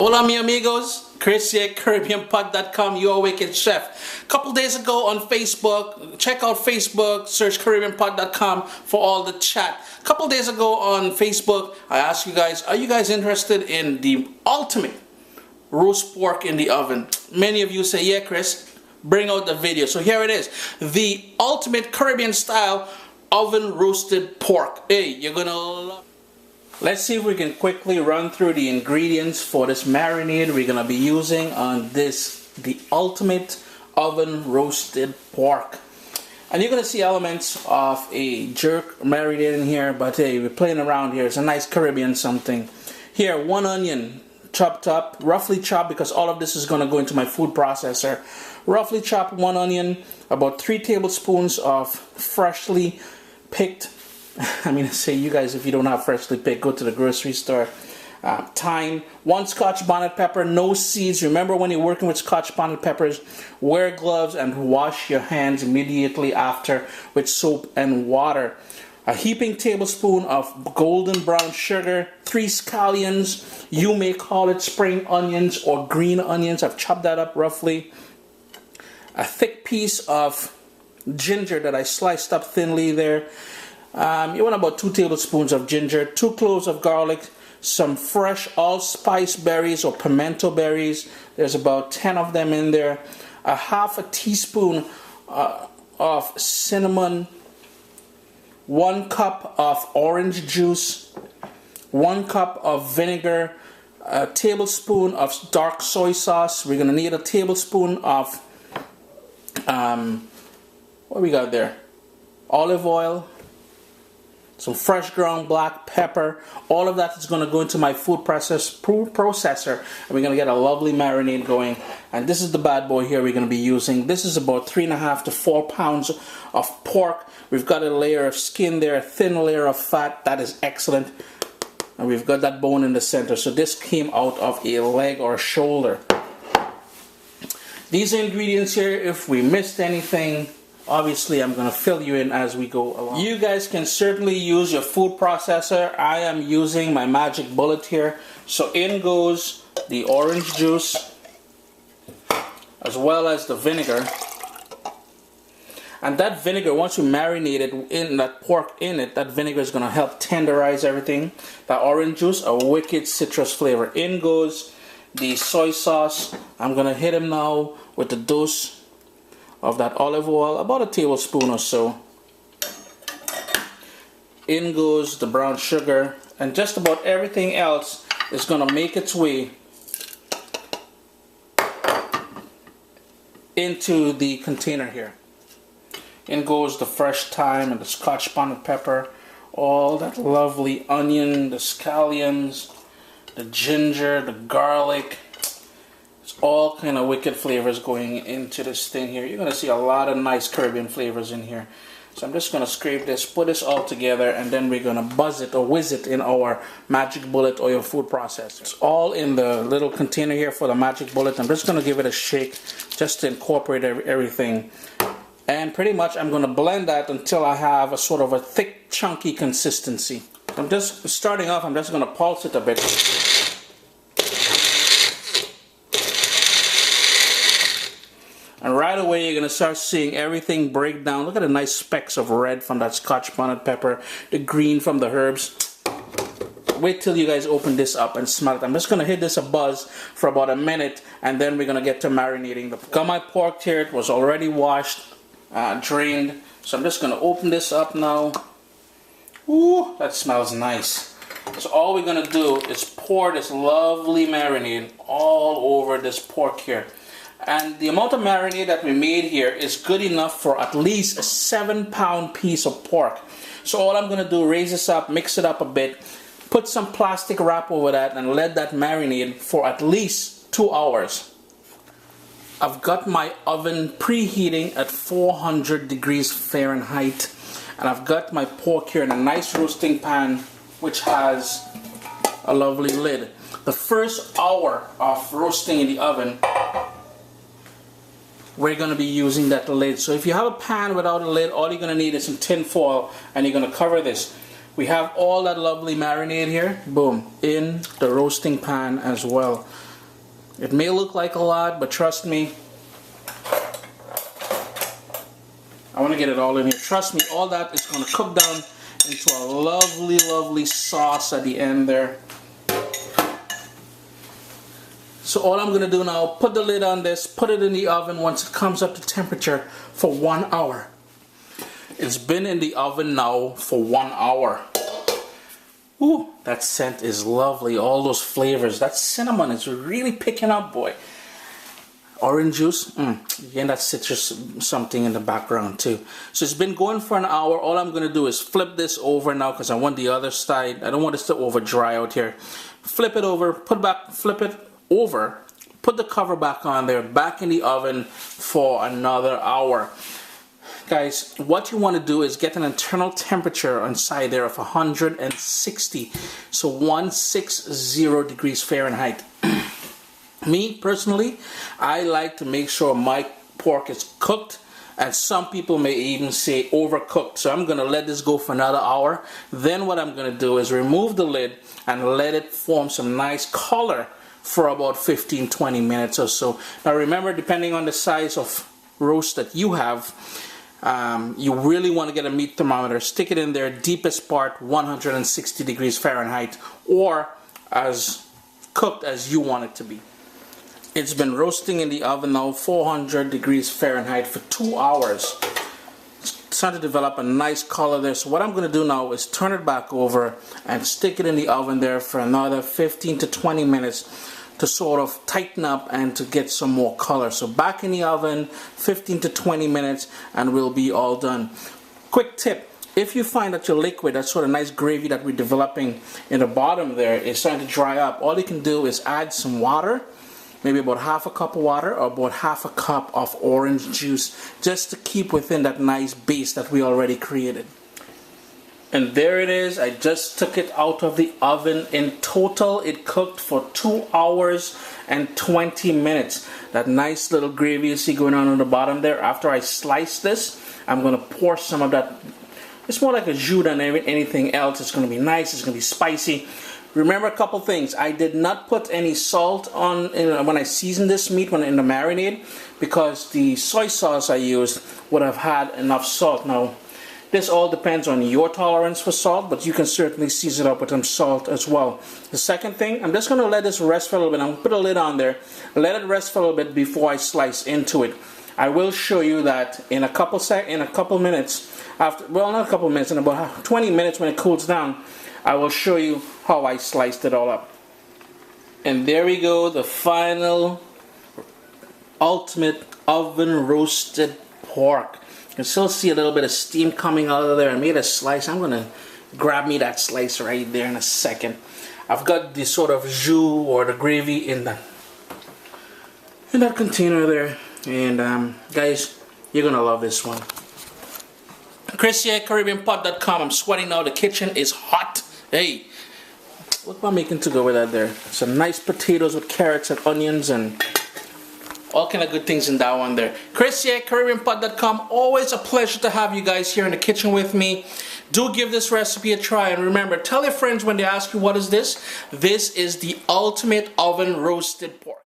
Hola mi amigos, Chris here, CaribbeanPod.com, your wicked chef. A couple days ago on Facebook, check out Facebook, search CaribbeanPod.com for all the chat. A couple days ago on Facebook, I asked you guys, are you guys interested in the ultimate roast pork in the oven? Many of you say, yeah Chris, bring out the video. So here it is, the ultimate Caribbean style oven roasted pork. Hey, you're gonna love it. Let's see if we can quickly run through the ingredients for this marinade we're going to be using on this, the ultimate oven roasted pork. And you're going to see elements of a jerk marinade in here, but hey, we're playing around here. It's a nice Caribbean something. Here, 1 onion chopped up, roughly chopped because all of this is going to go into my food processor. Roughly chopped 1 onion, about 3 tablespoons of freshly picked, I mean, say you guys, if you don't have freshly picked, go to the grocery store. Thyme, 1 Scotch bonnet pepper, no seeds. Remember, when you're working with Scotch bonnet peppers, wear gloves and wash your hands immediately after with soap and water. A heaping tablespoon of golden brown sugar, 3 scallions. You may call it spring onions or green onions. I've chopped that up roughly. A thick piece of ginger that I sliced up thinly there. You want about 2 tablespoons of ginger, 2 cloves of garlic, some fresh allspice berries or pimento berries. There's about 10 of them in there. A half a teaspoon of cinnamon, 1 cup of orange juice, 1 cup of vinegar, a tablespoon of dark soy sauce. We're going to need a tablespoon of, what we got there? Olive oil. Some fresh ground black pepper. All of that is going to go into my food processor, and we're going to get a lovely marinade going. And this is the bad boy here we're going to be using. This is about 3.5 to 4 pounds of pork. We've got a layer of skin there, a thin layer of fat. That is excellent. And we've got that bone in the center. So this came out of a leg or a shoulder. These ingredients here, if we missed anything, obviously I'm going to fill you in as we go along. You guys can certainly use your food processor. I am using my Magic Bullet here. So in goes the orange juice as well as the vinegar. And that vinegar, once you marinate it in that pork in it, that vinegar is going to help tenderize everything. That orange juice, a wicked citrus flavor. In goes the soy sauce. I'm going to hit him now with the dose of that olive oil, about a tablespoon or so. In goes the brown sugar, and just about everything else is going to make its way into the container here. In goes the fresh thyme and the Scotch bonnet pepper, all that lovely onion, the scallions, the ginger, the garlic. It's all kind of wicked flavors going into this thing here. You're going to see a lot of nice Caribbean flavors in here. So I'm just going to scrape this, put this all together, and then we're going to buzz it or whiz it in our Magic Bullet or your food processor. It's all in the little container here for the Magic Bullet. I'm just going to give it a shake just to incorporate everything. And pretty much I'm going to blend that until I have a sort of a thick, chunky consistency. I'm just starting off, I'm just going to pulse it a bit. And right away you're going to start seeing everything break down. Look at the nice specks of red from that Scotch bonnet pepper, the green from the herbs. Wait till you guys open this up and smell it. I'm just going to hit this a buzz for about a minute, and then we're going to get to marinating the pork. Got my pork here. It was already washed, drained. So I'm just going to open this up now. Ooh, that smells nice. So all we're going to do is pour this lovely marinade all over this pork here. And the amount of marinade that we made here is good enough for at least a 7-pound piece of pork. So all I'm going to do, raise this up, mix it up a bit, put some plastic wrap over that, and let that marinate for at least 2 hours. I've got my oven preheating at 400 degrees Fahrenheit, and I've got my pork here in a nice roasting pan which has a lovely lid. The first hour of roasting in the oven, we're going to be using that lid. So if you have a pan without a lid, all you're going to need is some tin foil, and you're going to cover this. We have all that lovely marinade here, boom, in the roasting pan as well. It may look like a lot, but trust me, I want to get it all in here. Trust me, all that is going to cook down into a lovely, lovely sauce at the end there. So all I'm going to do now, put the lid on this, put it in the oven once it comes up to temperature for 1 hour. It's been in the oven now for 1 hour. Ooh, that scent is lovely. All those flavors. That cinnamon is really picking up, boy. Orange juice, again, that citrus something in the background too. So it's been going for an hour. All I'm going to do is flip this over now because I want the other side. I don't want this to over dry out here. Flip it over, flip it over, put the cover back on there, back in the oven for another hour. Guys, what you want to do is get an internal temperature inside there of 160. So 160 degrees Fahrenheit. Me, personally, I like to make sure my pork is cooked, and some people may even say overcooked. So I'm going to let this go for another hour. Then what I'm going to do is remove the lid and let it form some nice color for about 15-20 minutes or so. Now remember, depending on the size of roast that you have, you really want to get a meat thermometer, stick it in there, deepest part, 160 degrees Fahrenheit, or as cooked as you want it to be. It's been roasting in the oven now, 400 degrees Fahrenheit for 2 hours. It's starting to develop a nice color there. So what I'm going to do now is turn it back over and stick it in the oven there for another 15 to 20 minutes to sort of tighten up and to get some more color. So back in the oven, 15 to 20 minutes, and we'll be all done. Quick tip. If you find that your liquid, that sort of nice gravy that we're developing in the bottom there, is starting to dry up, all you can do is add some water, maybe about half a cup of water or about half a cup of orange juice, just to keep within that nice base that we already created. And there it is. I just took it out of the oven. In total, it cooked for 2 hours and 20 minutes. That nice little gravy you see going on the bottom there. After I slice this, I'm going to pour some of that. It's more like a jus than anything else. It's going to be nice. It's going to be spicy. Remember a couple things. I did not put any salt on when I seasoned this meat in the marinade, because the soy sauce I used would have had enough salt. Now, this all depends on your tolerance for salt, but you can certainly season it up with some salt as well. The second thing, I'm just going to let this rest for a little bit. I'm going to put a lid on there, let it rest for a little bit before I slice into it. I will show you that in a couple minutes, after, well, not a couple minutes, in about 20 minutes when it cools down, I will show you how I sliced it all up. And there we go, the final ultimate oven roasted pork. You can still see a little bit of steam coming out of there. I made a slice. I'm going to grab me that slice right there in a second. I've got the sort of jus or the gravy in that container there. And guys, you're going to love this one. Chris here, CaribbeanPot.com. I'm sweating now. The kitchen is hot. Hey, what am I making to go with that there? Some nice potatoes with carrots and onions and all kind of good things in that one there. Chris here, CaribbeanPot.com. Always a pleasure to have you guys here in the kitchen with me. Do give this recipe a try, and remember, tell your friends when they ask you what is this. This is the ultimate oven roasted pork.